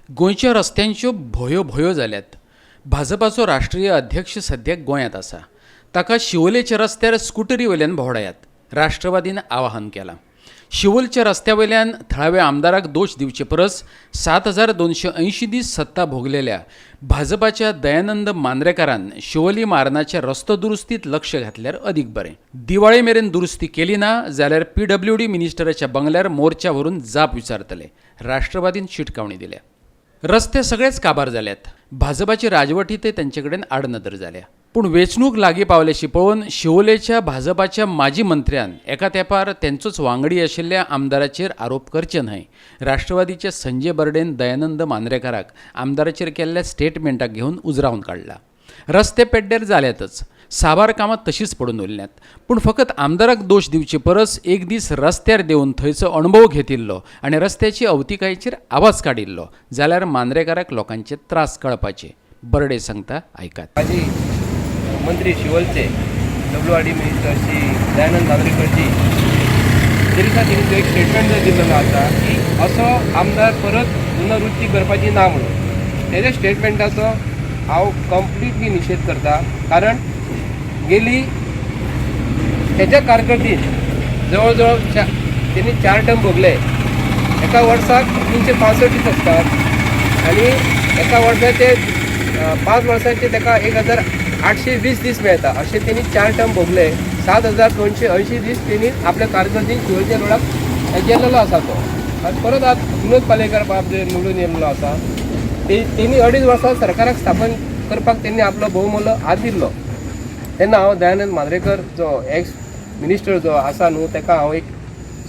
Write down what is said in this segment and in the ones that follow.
गोंयच्या रस्त्यांच्यो भयो भयो जाल्यात। भाजपाचो राष्ट्रीय अध्यक्ष सद्याक गोंयांत आसा। ताका शिवोलेच्या रस्त्यार स्कूटरी वयल्यान भोंवडायात, राष्ट्रवादीन आवाहन केलां। शिवोलच्या रस्त्या वयल्यान थळाव्या आमदाराक दोश दिवचे परस 7280 दीस सत्ता भोगलेल्या भाजपाच्या दयानंद मांद्रेकारान शिवोली मारनाच्या रस्तो दुरुस्तीत लक्ष घातल्यार अदीक बरें। दिवाळे मेरेन दुरुस्ती केली ना जाल्यार PWD मिनिस्टराच्या बंगल्यार मोर्चा व्हरून जाप विचारतले। राष्ट्रवादीन शिटकावणी दिल्या। रस्ते सगळेच काबार जाल्यात। भाजपाची राजवटीतय तांचे कडेन आडनदर जाल्या। पूण वेंचणूक लागीं पावल्याशी पळोवन शिवोलेच्या भाजपाच्या माजी मंत्र्यान एका तेंपार तेंचोच वांगडी आशिल्ल्या आमदाराचेर आरोप करचे न्हय। राष्ट्रवादीच्या संजय बर्डेन दयानंद मांद्रेकाराक आमदाराचेर केल्ल्या स्टेटमेंटाक घेवन उजरावन काडला। रस्ते पेड्ड्यार जाल्यातच, साबार कामां तशींच पडून उरल्यात। पूण फकत आमदाराक दोश दिवचे परस एक दीस रस्त्यार देवन थंयचो अणभव घेतिल्लो आनी रस्त्याची अवतिकायेचेर आवाज काडिल्लो जाल्यार मांद्रेकाराक लोकांचे त्रास कळपाचे। बर्डे सांगता आयकात। मंत्री शिवोलचे WRD मिनिस्टर श्री दयानंद मांद्रेकरजी तरी तांणी एक स्टेटमेंट जो दिल्लो आसा की असो आमदार परत पुनरुच्ची करपाची ना म्हणून तेज्या स्टेटमेंटाचो हांव कंप्लिटली निशेध करता। कारण गेली तेज्या कारकिर्दीत जवळ जवळ त्यांनी 4 टर्म भोगले। एका वर्साक 365 दीस असतात आणि एका वर्साचे 5 वर्साचे ताका 1820 दीस मेळटा। असे त्यांनी 4 टर्म भोगले। 7280 दीस त्यांनी आपल्या कारकिर्दीत शिवोलच्या रोडाक गेल्लो आसा तो। आनी परत आज विनोद पालेकर बाब जे निवडून येयल्लो आसा त्यांनी 2.5 वर्सां सरकाराक स्थापन करपाक त्यांनी आपलो भोवमोलो हात दिल्लो। तेन्ना हांव दयानंद मांद्रेकर जो एक्स मिनिस्टर जो आसा न्हू ताका हांव एक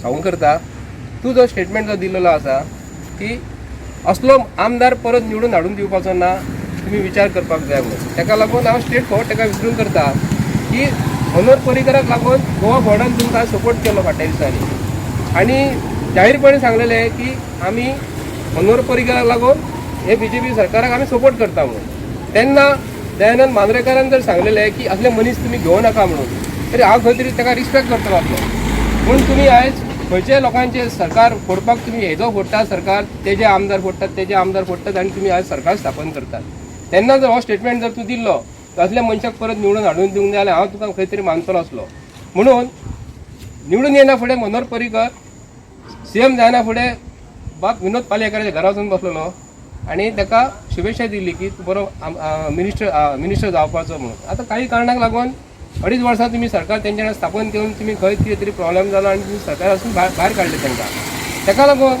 सांगूंक करता, तूं जो स्टेटमेंट जो दिल्लो आसा की असलो आमदार परत निवडून हाडून दिवपाचो ना, तुम्ही विचार करपाक जाय म्हणून। ताका लागून हांव स्टेट फॉर्वर्ड ताका विचारून करता की मनोहर पर्रीकराक लागून गोवा बोर्डान तुमकां सपोर्ट केलो फाटल्या दिसांनी आनी जाहीरपणे सांगलेलें की आमी मनोहर पर्रीकराक लागून हे BJP सरकाराक आमी सपोर्ट करता म्हणून। तेन्ना दयानंद मांद्रेकारान जर सांगलेलें की असले मनीस तुमी घेवं नाका म्हणून, तरी हांव खंय तरी ताका रिस्पेक्ट करतलो आपलो। पूण तुमी आयज खंयचे लोकांचे सरकार फोडपाक तुमी हेजो फोडटा सरकार, तेजे आमदार फोडटात तेजे आमदार फोडटात आनी तुमी आयज सरकार स्थापन करतात। तेन्ना जर हो स्टेटमेंट जर तूं दिल्लो असल्या मनशाक परत निवडून हाडून दिवंक जाय जाल्यार हांव तुका खंय तरी मानतलो आसलो। म्हणून निवडून येना फुडें मनोहर पर्रीकर CM जायना फुडें बाब विनोद पालेकराच्या घरा वचून बसलेलो आनी ताका शुभेच्छा दिली की तूं बरो मिनिस्टर जावपाचो म्हणून। आतां काही कारणाक लागून 2.5 वर्सां तुमी सरकार तेंच्या स्थापन करून तुमी खंय कितें तरी प्रॉब्लेम जालो आनी तुमी सरकारासून भायर काडले तांकां। ताका लागून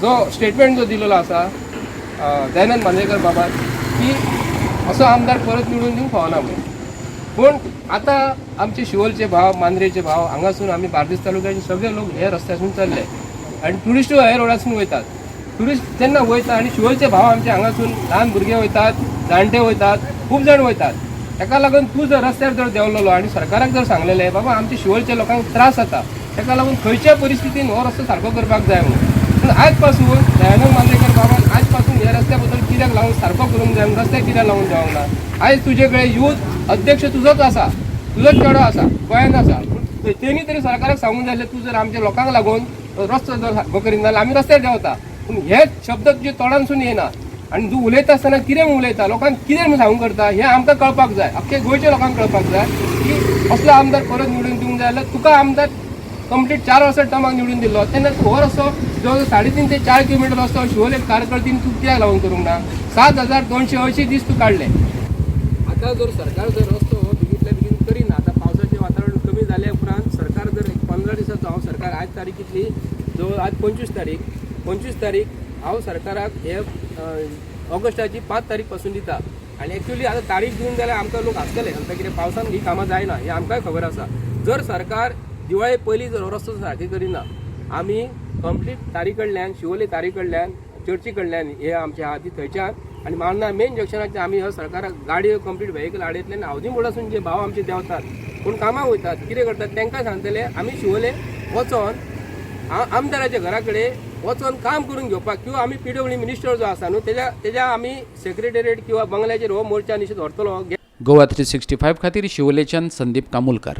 जो स्टेटमेंट जो दिल्लो आसा दयानंद मांद्रेकर बाबान की असो आमदार परत निवडून दिवंक फावना म्हणून। पूण आतां आमचे शिवोलचे भाव मांद्रेचे भाव हांगासून आमी बार्देस तालुक्याचे सगळे लोक हे रस्त्यासून चल्ले आनी ट्युरिस्ट हे रोडासून वयतात। ट्युरिस्ट जेन्ना वयता आनी शिवोलचे भाव आमचे हांगासून ल्हान भुरगे वयतात, जाणटे वयतात, खूब जाण वयतात। ताका लागून तूं जर रस्त्यार जर देंवलेलो आनी सरकाराक जर सांगलेलें बाबा आमचे शिवोलच्या लोकांक त्रास जाता, ताका लागून खंयच्या परिस्थितीन हो रस्तो सारको करपाक जाय म्हणून। पूण आयज पासून दयानंद मांद्रेकर बाबान आयज पासून ह्या रस्त्या बद्दल कित्याक लागून सारको करूंक जाय, रस्त्याक कित्याक लागून देवंक ना। आयज तुजे कडेन यूथ अध्यक्ष तुजोच आसा, तुजोच चेडो आसा, गोंयांत आसा। पूण तेणी तरी सरकाराक सांगूंक जाय तूं जर आमच्या लोकांक लागून रस्तो जर सारको करीना जाल्यार आमी रस्त्यार देंवता। पूण हे शब्द तुजे तोंडानसून येना आनी तूं उलयता आसतना कितें उलयता, लोकांक कितें सांगूंक करता हें आमकां कळपाक जाय, अख्खे गोंयच्या लोकांक कळपाक जाय की असलो आमदार परत निवडून दिवंक जाय जाल्यार तुका आमदार कंप्लीट 4 वर्सां टर्माक निवडून दिल्लो तेन्ना तूं हो रस्तो जवळ 3.5 ते 4 किलोमीटर रस्तो शिवोले कारकिर्दीन तूं कित्याक लागून करूंक ना। 7280 दीस तूं काडले। आतां जर सरकार जर रस्तो हो बेगींतल्या बेगीन करिना, आतां पावसाचें वातावरण कमी जाल्या उपरांत सरकार जर 15 दिसाचो हांव सरकार आज तारीख कितली जवळ आज 25 तारीख हांव सरकाराक हे ऑगस्टाची 5 तारीख पासून दिता आनी एक्चुअली आतां तारीख दिवन जाल्यार आमकां लोक हांसतले, आमकां कितें पावसान ही कामां जायना हे आमकांय खबर आसा। जर सरकार दिवाळे पयलीं जर रस्तो सारके करिना आमी कंप्लीट तारी कडल्यान शिवोले तारी कडल्यान चर्ची कडल्यान हे आमचे आहा ती थंयच्यान आनी मारना मेन जंक्शनाचे आमी हो सरकाराक गाडयो कंप्लीट व्हेकल हाडयतले। हावजींग बोर्डासून जे भाव आमचे देंवतात पूण कामां वयतात कितें करतात तांकां सांगतले आमी शिवोले वचोन आमदाराच्या घरा कडेन वचोन काम करून घेवपाक किंवा आमी PWD मिनिस्टर जो आसा न्हू तेज्या आमी सेक्रेटरिएट किंवा बंगल्याचेर हो मोर्चा निश्चित व्हरतलो। गोवा 365 खातीर शिवोलेच्यान संदीप कामुलकार।